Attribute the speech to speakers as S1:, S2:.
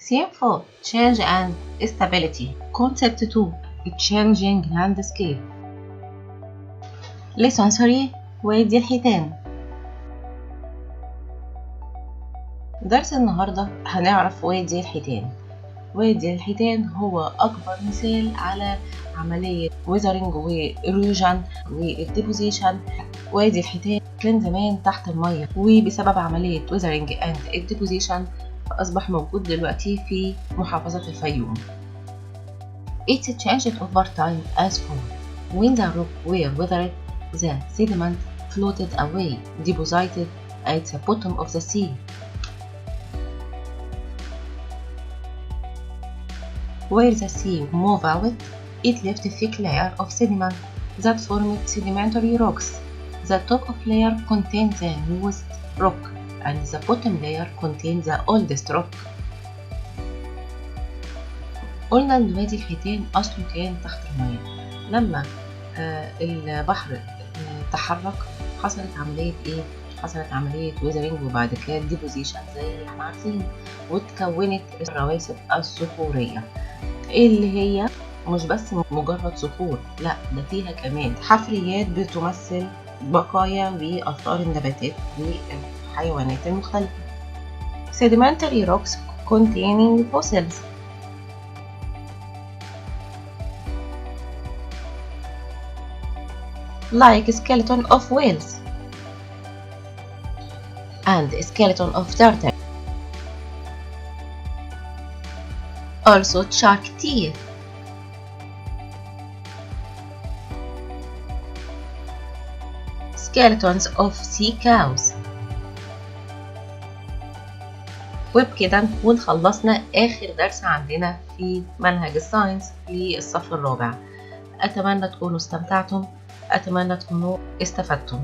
S1: Theme 4 Change and Stability. Concept 2 Changing Landscape. Lesson 3 وادي الحيتان. درس النهاردة هنعرف وادي الحيتان. وادي الحيتان هو أكبر مثال على عملية ويزرنج وإيروجن والديبوزيشن. وادي الحيتان كان زمان تحت المية، وبسبب عملية ويزرنج اند الديبوزيشن أصبح موجود دلوقتي في محافظة الفيوم. It changed over time as follows. When the rock were weathered, the sediment floated away, deposited at the bottom of the sea. Where the sea moved out, it left a thick layer of sediment that formed sedimentary rocks. The top of layer contained the newest rock, and the bottom layer contained the oldest rock. قلنا ان وادي الحيتان اصله كان تحت المياه. لما البحر تحرك حصلت عملية ايه؟ حصلت عملية ويزرنج وبعد كده ديبوزيشن زي ما احنا عارفين، واتكونت الرواسب الصخورية اللي هي مش بس مجرد صخور، لا ده فيها كمان حفريات بتمثل بقايا وآثار النباتات والحيوانات المختلفة. Sedimentary rocks containing fossils like skeleton of whales and skeleton of turtle. Also shark teeth. Skeletons of sea cows. وبكده نكون خلصنا آخر درس عندنا في منهج الساينس للصف الرابع. أتمنى تكونوا استمتعتم، أتمنى تكونوا استفدتم.